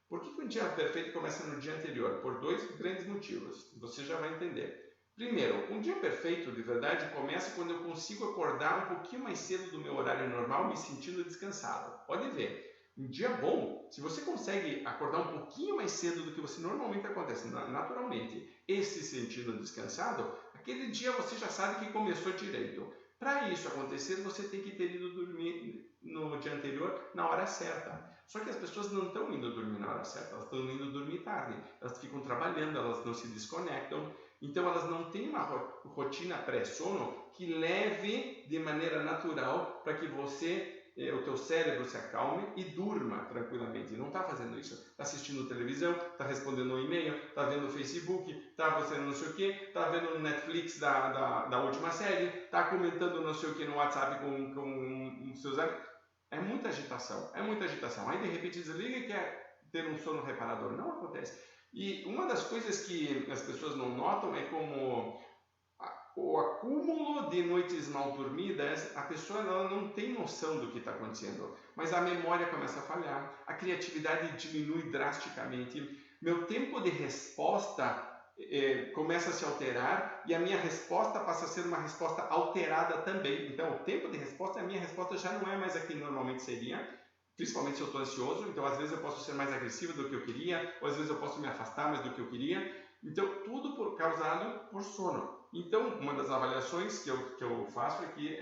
Por que um dia perfeito começa no dia anterior? Por dois grandes motivos. Você já vai entender. Primeiro, um dia perfeito de verdade começa quando eu consigo acordar um pouquinho mais cedo do meu horário normal, me sentindo descansado. Pode ver. Um dia bom, se você consegue acordar um pouquinho mais cedo do que você normalmente acontece, naturalmente, e se sentindo descansado, aquele dia você já sabe que começou direito. Para isso acontecer, você tem que ter ido dormir no dia anterior na hora certa. Só que as pessoas não estão indo dormir na hora certa, elas estão indo dormir tarde. Elas ficam trabalhando, elas não se desconectam. Então elas não têm uma rotina pré-sono que leve de maneira natural para que o teu cérebro se acalme e durma tranquilamente. Não está fazendo isso. Está assistindo televisão, está respondendo um e-mail, está vendo o Facebook, está fazendo não sei o que, está vendo no Netflix da última série, está comentando não sei o que no WhatsApp com seus amigos. É muita agitação, é muita agitação. Aí de repente desliga e quer ter um sono reparador. Não acontece. E uma das coisas que as pessoas não notam é como o acúmulo de noites mal dormidas, a pessoa ela não tem noção do que está acontecendo, mas a memória começa a falhar, a criatividade diminui drasticamente, meu tempo de resposta começa a se alterar e a minha resposta passa a ser uma resposta alterada também. Então, o tempo de resposta, a minha resposta já não é mais a que normalmente seria, principalmente se eu estou ansioso. Então, às vezes eu posso ser mais agressivo do que eu queria, ou às vezes eu posso me afastar mais do que eu queria. Então, tudo causado por sono. Então, uma das avaliações que eu faço aqui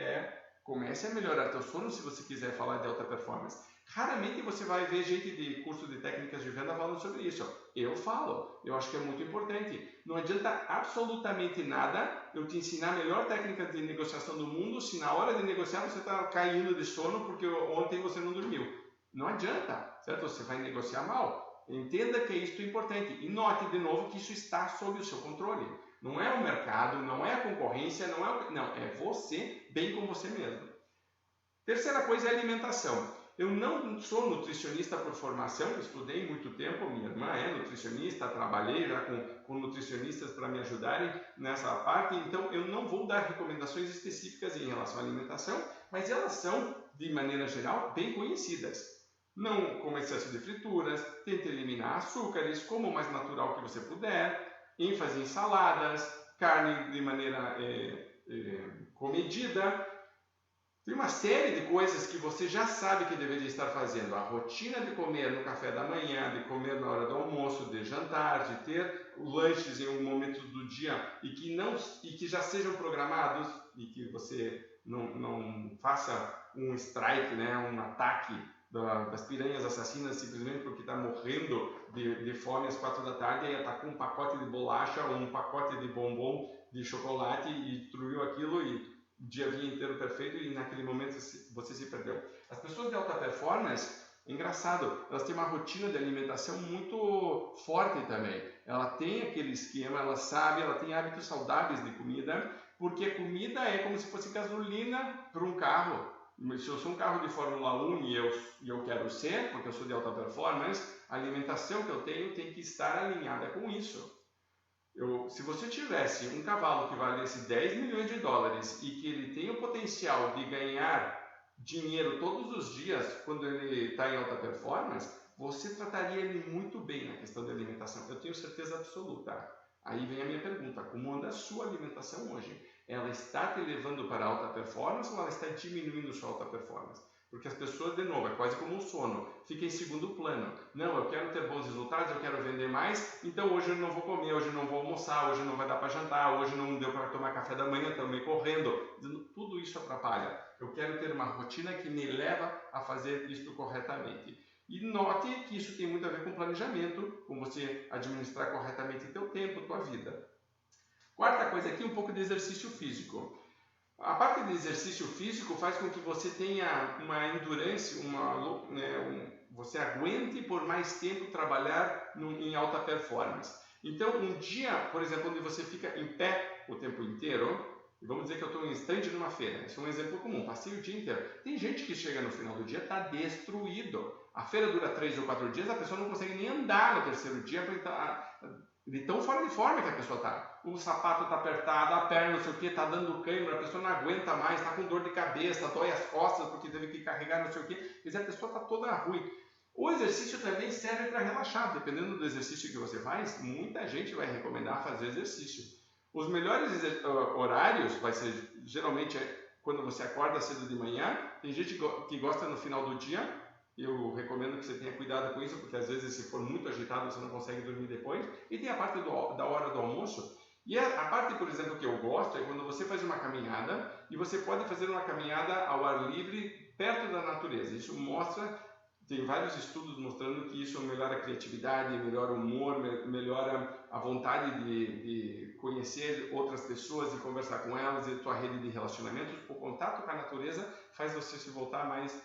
comece a melhorar teu sono se você quiser falar de alta performance. Raramente você vai ver gente de curso de técnicas de venda falando sobre isso. Eu falo, eu acho que é muito importante. Não adianta absolutamente nada eu te ensinar a melhor técnica de negociação do mundo se na hora de negociar você está caindo de sono porque ontem você não dormiu. Não adianta, certo? Você vai negociar mal. Entenda que isso é importante e note de novo que isso está sob o seu controle. Não é o mercado, não é a concorrência, não, é você bem com você mesmo. Terceira coisa é a alimentação. Eu não sou nutricionista por formação, estudei muito tempo, minha irmã é nutricionista, trabalhei já com nutricionistas para me ajudarem nessa parte, então eu não vou dar recomendações específicas em relação à alimentação, mas elas são, de maneira geral, bem conhecidas. Não coma excesso de frituras, tente eliminar açúcares, como o mais natural que você puder, ênfase em saladas, carne de maneira comedida. Tem uma série de coisas que você já sabe que deveria estar fazendo. A rotina de comer no café da manhã, de comer na hora do almoço, de jantar, de ter lanches em um momento do dia e que já sejam programados e que você não faça um strike, né, um ataque das piranhas assassinas simplesmente porque está morrendo de fome às 4 da tarde e atacou um pacote de bolacha ou um pacote de bombom de chocolate e destruiu aquilo e o dia vinha inteiro perfeito e naquele momento você se perdeu. As pessoas de alta performance, é engraçado, elas têm uma rotina de alimentação muito forte também. Ela tem aquele esquema, ela sabe, ela tem hábitos saudáveis de comida, porque a comida é como se fosse gasolina para um carro. Se eu sou um carro de Fórmula 1 e eu quero ser, porque eu sou de alta performance, a alimentação que eu tenho tem que estar alinhada com isso. Se você tivesse um cavalo que valesse 10 milhões de dólares e que ele tem o potencial de ganhar dinheiro todos os dias quando ele está em alta performance, você trataria ele muito bem na questão da alimentação. Eu tenho certeza absoluta. Aí vem a minha pergunta, como anda a sua alimentação hoje? Ela está te levando para alta performance ou ela está diminuindo sua alta performance? Porque as pessoas, de novo, é quase como um sono, fica em segundo plano. Não, eu quero ter bons resultados, eu quero vender mais, então hoje eu não vou comer, hoje eu não vou almoçar, hoje não vai dar para jantar, hoje não deu para tomar café da manhã, também correndo. Tudo isso atrapalha. Eu quero ter uma rotina que me leva a fazer isto corretamente. E note que isso tem muito a ver com planejamento, com você administrar corretamente teu tempo, tua vida. Quarta coisa aqui, um pouco de exercício físico. A parte de exercício físico faz com que você tenha uma endurance, você aguente por mais tempo trabalhar em alta performance. Então, um dia, por exemplo, onde você fica em pé o tempo inteiro, vamos dizer que eu estou em stand numa feira, esse é um exemplo comum, passei o dia inteiro. Tem gente que chega no final do dia e está destruído. A feira dura 3 ou 4 dias, a pessoa não consegue nem andar no terceiro dia de tão fora de forma que a pessoa está. O sapato está apertado, a perna não sei o que, está dando cãibra, a pessoa não aguenta mais, está com dor de cabeça, dói as costas porque teve que carregar não sei o que. Quer dizer, a pessoa está toda ruim. O exercício também serve para relaxar, dependendo do exercício que você faz, muita gente vai recomendar fazer exercício. Os melhores horários vai ser geralmente quando você acorda cedo de manhã, tem gente que gosta no final do dia, eu recomendo que você tenha cuidado com isso, porque às vezes se for muito agitado você não consegue dormir depois, e tem a parte da hora do almoço, e a parte, por exemplo, que eu gosto é quando você faz uma caminhada, e você pode fazer uma caminhada ao ar livre, perto da natureza, isso mostra. Tem vários estudos mostrando que isso melhora a criatividade, melhora o humor, melhora a vontade de conhecer outras pessoas e conversar com elas e a tua rede de relacionamentos. O contato com a natureza faz você se voltar mais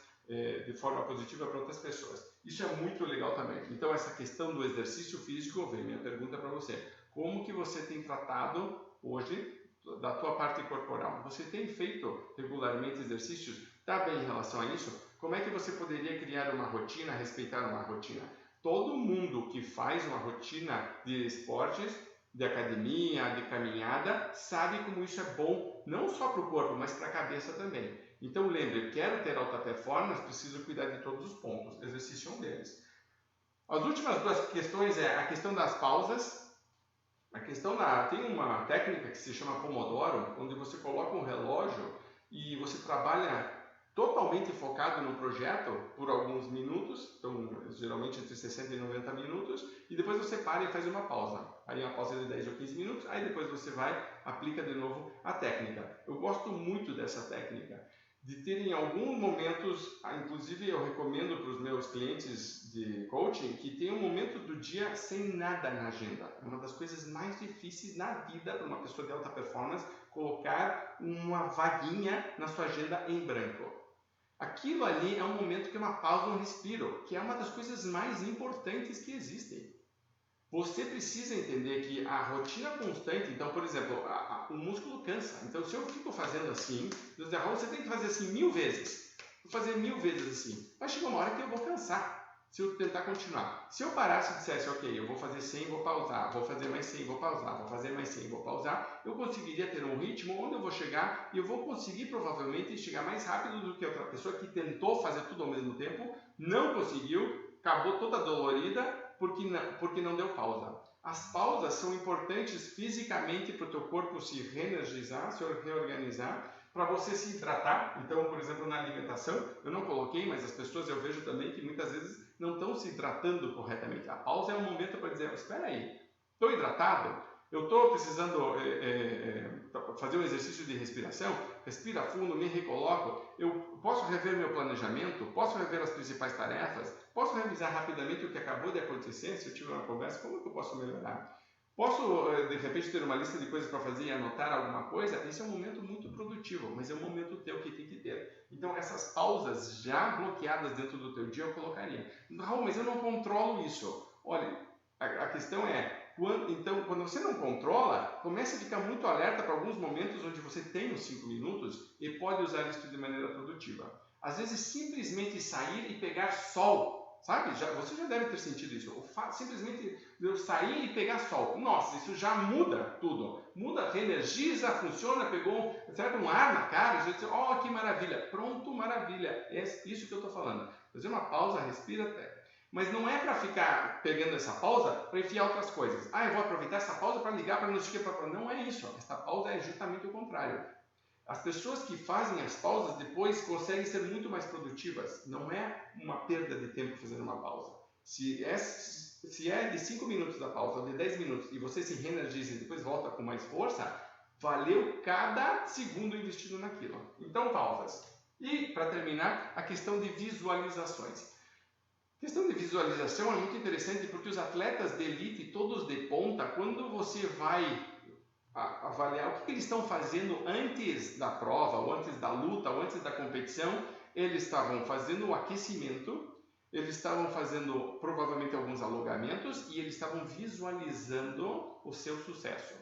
de forma positiva para outras pessoas. Isso é muito legal também. Então, essa questão do exercício físico, vem minha pergunta para você. Como que você tem tratado hoje da tua parte corporal? Você tem feito regularmente exercícios? Está bem em relação a isso? Como é que você poderia criar uma rotina, respeitar uma rotina? Todo mundo que faz uma rotina de esportes, de academia, de caminhada, sabe como isso é bom, não só para o corpo, mas para a cabeça também. Então lembre, quero ter alta performance, preciso cuidar de todos os pontos. Exercício é um deles. As últimas duas questões é a questão das pausas. Tem uma técnica que se chama Pomodoro, onde você coloca um relógio e você trabalha totalmente focado no projeto por alguns minutos, então geralmente entre 60 e 90 minutos, e depois você para e faz uma pausa. Aí uma pausa de 10 ou 15 minutos, aí depois você vai, aplica de novo a técnica. Eu gosto muito dessa técnica, de ter em alguns momentos, inclusive eu recomendo para os meus clientes de coaching, que tenha um momento do dia sem nada na agenda. É uma das coisas mais difíceis na vida para uma pessoa de alta performance, colocar uma vaguinha na sua agenda em branco. Aquilo ali é um momento que é uma pausa, um respiro, que é uma das coisas mais importantes que existem. Você precisa entender que a rotina constante, então, por exemplo, o músculo cansa. Então, se eu fico fazendo assim, você tem que fazer assim 1000 vezes. Vou fazer 1000 vezes assim. Vai chegar uma hora que eu vou cansar. Se eu tentar continuar. Se eu parasse e dissesse, ok, eu vou fazer 100, vou pausar, vou fazer mais 100, vou pausar, vou fazer mais 100, vou pausar, eu conseguiria ter um ritmo onde eu vou chegar e eu vou conseguir provavelmente chegar mais rápido do que outra pessoa que tentou fazer tudo ao mesmo tempo, não conseguiu, acabou toda dolorida porque não deu pausa. As pausas são importantes fisicamente para o teu corpo se reenergizar, se reorganizar, para você se hidratar. Então, por exemplo, na alimentação, eu não coloquei, mas as pessoas eu vejo também que muitas vezes não estão se hidratando corretamente. A pausa é um momento para dizer, espera aí, estou hidratado? Eu estou precisando fazer um exercício de respiração? Respira fundo, me recoloco. Eu posso rever meu planejamento? Posso rever as principais tarefas? Posso revisar rapidamente o que acabou de acontecer? Se eu tiver uma conversa, como que eu posso melhorar? Posso, de repente, ter uma lista de coisas para fazer e anotar alguma coisa? Esse é um momento muito produtivo, mas é um momento teu que tem que ter. Então, essas pausas já bloqueadas dentro do teu dia eu colocaria. Raul, mas eu não controlo isso. Olha, a questão é, quando você não controla, comece a ficar muito alerta para alguns momentos onde você tem os 5 minutos e pode usar isso de maneira produtiva. Às vezes, simplesmente sair e pegar sol. Sabe? Você já deve ter sentido isso. Simplesmente eu sair e pegar sol. Nossa, isso já muda tudo. Muda, reenergiza, funciona, pegou um ar na cara, já disse, oh, que maravilha. Pronto, maravilha. É isso que eu estou falando. Fazer uma pausa, respira até. Mas não é para ficar pegando essa pausa para enfiar outras coisas. Eu vou aproveitar essa pausa para ligar para não sei o que. Não é isso. Essa pausa é justamente o contrário. As pessoas que fazem as pausas depois conseguem ser muito mais produtivas. Não é uma perda de tempo fazer uma pausa. Se é de 5 minutos da pausa, ou de 10 minutos, e você se reenergiza e depois volta com mais força, valeu cada segundo investido naquilo. Então, pausas. E, para terminar, a questão de visualizações. A questão de visualização é muito interessante porque os atletas de elite, todos de ponta, quando você vai avaliar o que eles estão fazendo antes da prova, ou antes da luta, ou antes da competição, eles estavam fazendo o aquecimento, eles estavam fazendo provavelmente alguns alongamentos e eles estavam visualizando o seu sucesso.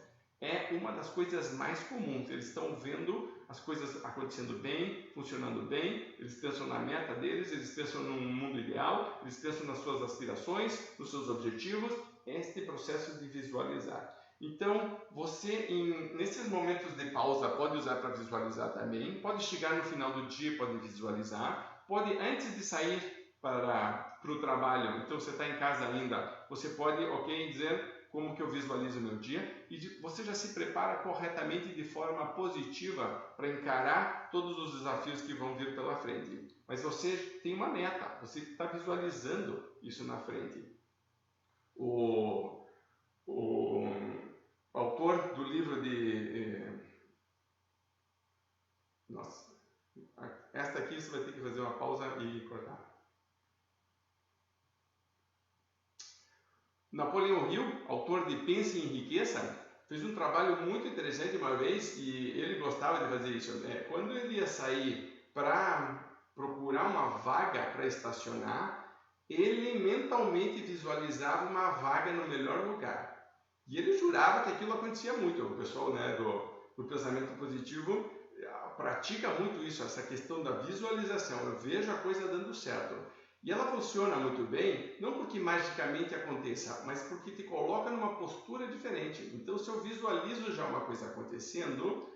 É uma das coisas mais comuns, eles estão vendo as coisas acontecendo bem, funcionando bem, eles pensam na meta deles, eles pensam num mundo ideal, eles pensam nas suas aspirações, nos seus objetivos, este processo de visualizar. Então, você, nesses momentos de pausa, pode usar para visualizar também, pode chegar no final do dia, pode visualizar, pode, antes de sair para o trabalho, então você está em casa ainda, você pode, ok, dizer como que eu visualizo o meu dia e você já se prepara corretamente de forma positiva para encarar todos os desafios que vão vir pela frente. Mas você tem uma meta, você está visualizando isso na frente. O autor do livro de... Nossa, esta aqui você vai ter que fazer uma pausa e cortar. Napoleão Hill, autor de Pense em Riqueza, fez um trabalho muito interessante uma vez e ele gostava de fazer isso. Quando ele ia sair para procurar uma vaga para estacionar, ele mentalmente visualizava uma vaga no melhor lugar. E ele jurava que aquilo acontecia muito. O pessoal, né, do pensamento positivo pratica muito isso, essa questão da visualização. Eu vejo a coisa dando certo. E ela funciona muito bem, não porque magicamente aconteça, mas porque te coloca numa postura diferente. Então, se eu visualizo já uma coisa acontecendo,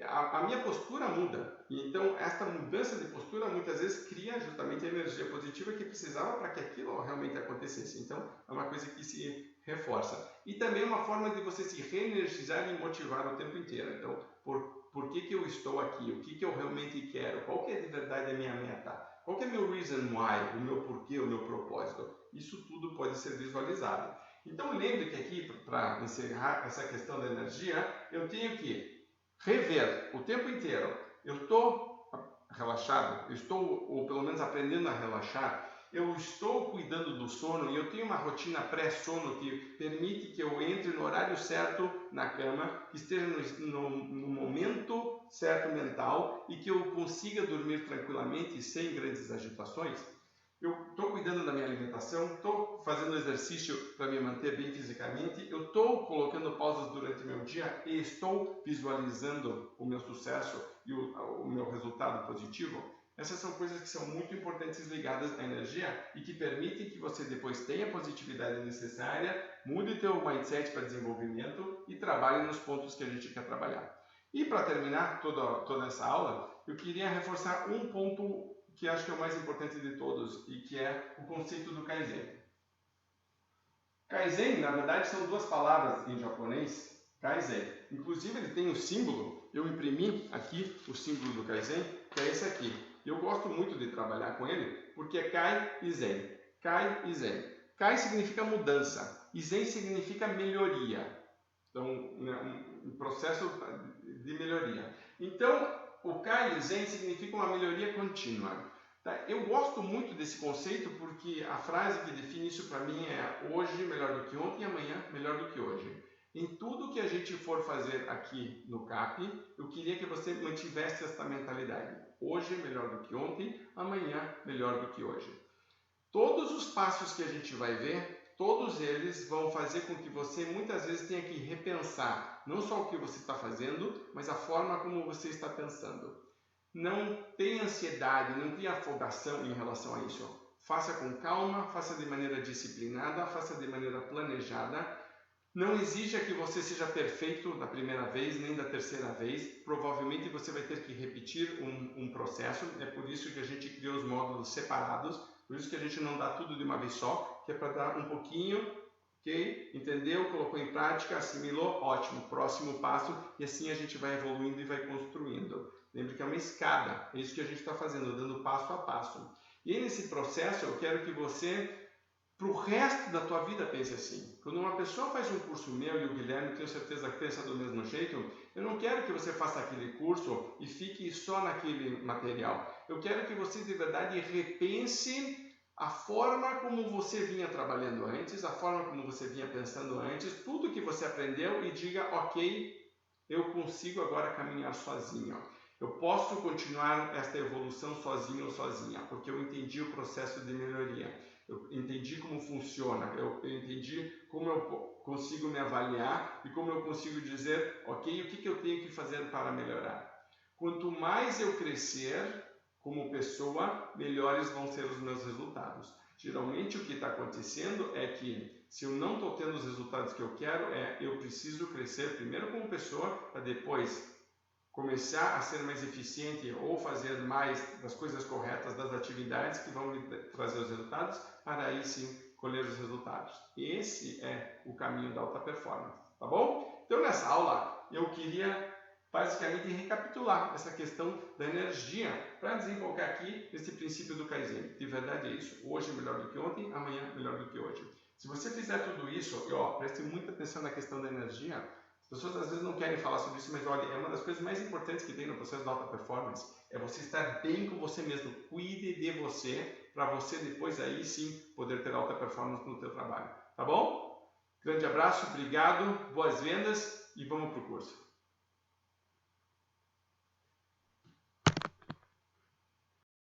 a minha postura muda. E então, esta mudança de postura muitas vezes cria justamente a energia positiva que precisava para que aquilo realmente acontecesse. Então, é uma coisa que se reforça. E também uma forma de você se reenergizar e motivar o tempo inteiro. Então, por que eu estou aqui? O que eu realmente quero? Qual que é de verdade a minha meta? Qual que é o meu reason why? O meu porquê, o meu propósito? Isso tudo pode ser visualizado. Então, lembre que aqui, para encerrar essa questão da energia, eu tenho que rever o tempo inteiro. Eu estou relaxado, eu estou, ou pelo menos aprendendo a relaxar, eu estou cuidando do sono e eu tenho uma rotina pré-sono que permite que eu entre no horário certo na cama, que esteja no momento certo mental e que eu consiga dormir tranquilamente sem grandes agitações. Eu estou cuidando da minha alimentação, estou fazendo exercício para me manter bem fisicamente, eu estou colocando pausas durante o meu dia e estou visualizando o meu sucesso e o meu resultado positivo. Essas são coisas que são muito importantes ligadas à energia e que permitem que você depois tenha a positividade necessária, mude o teu mindset para desenvolvimento e trabalhe nos pontos que a gente quer trabalhar. E para terminar toda essa aula, eu queria reforçar um ponto que acho que é o mais importante de todos e que é o conceito do Kaizen. Kaizen, na verdade, são duas palavras em japonês, Kaizen. Inclusive, ele tem um símbolo, eu imprimi aqui o símbolo do Kaizen, que é esse aqui. Eu gosto muito de trabalhar com ele porque é Kai e Zen. Kai e Zen. Kai significa mudança e Zen significa melhoria. Então, um processo de melhoria. Então, o Kai e Zen significa uma melhoria contínua. Tá? Eu gosto muito desse conceito porque a frase que define isso para mim é hoje melhor do que ontem e amanhã melhor do que hoje. Em tudo que a gente for fazer aqui no CAP, eu queria que você mantivesse esta mentalidade. Hoje melhor do que ontem, amanhã melhor do que hoje. Todos os passos que a gente vai ver, todos eles vão fazer com que você muitas vezes tenha que repensar não só o que você está fazendo, mas a forma como você está pensando. Não tenha ansiedade, não tenha afogação em relação a isso. Faça com calma, faça de maneira disciplinada, faça de maneira planejada. Não exija que você seja perfeito na primeira vez, nem da terceira vez. Provavelmente você vai ter que repetir um processo. É por isso que a gente criou os módulos separados. Por isso que a gente não dá tudo de uma vez só, que é para dar um pouquinho, ok? Entendeu? Colocou em prática, assimilou, ótimo. Próximo passo, e assim a gente vai evoluindo e vai construindo. Lembre que é uma escada, é isso que a gente está fazendo, dando passo a passo. E aí, nesse processo, eu quero que você, para o resto da tua vida, pense assim. Quando uma pessoa faz um curso meu, e o Guilherme, tenho certeza que pensa do mesmo jeito, eu não quero que você faça aquele curso e fique só naquele material. Eu quero que você, de verdade, repense a forma como você vinha trabalhando antes, a forma como você vinha pensando antes, tudo que você aprendeu e diga, ok, eu consigo agora caminhar sozinho. Eu posso continuar esta evolução sozinho ou sozinha, porque eu entendi o processo de melhoria. Eu entendi como funciona, eu entendi como eu consigo me avaliar e como eu consigo dizer, ok, o que eu tenho que fazer para melhorar. Quanto mais eu crescer como pessoa, melhores vão ser os meus resultados. Geralmente o que está acontecendo é que se eu não estou tendo os resultados que eu quero, eu preciso crescer primeiro como pessoa para depois começar a ser mais eficiente ou fazer mais das coisas corretas, das atividades que vão me trazer os resultados, para aí sim colher os resultados. Esse é o caminho da alta performance, tá bom? Então nessa aula eu queria basicamente recapitular essa questão da energia para desembocar aqui esse princípio do Kaizen. De verdade é isso. Hoje melhor do que ontem, amanhã melhor do que hoje. Se você fizer tudo isso, e preste muita atenção na questão da energia. As pessoas às vezes não querem falar sobre isso, mas olha, é uma das coisas mais importantes que tem no processo da alta performance, é você estar bem com você mesmo. Cuide de você, para você depois aí sim poder ter alta performance no teu trabalho. Tá bom? Grande abraço, obrigado, boas vendas e vamos para o curso.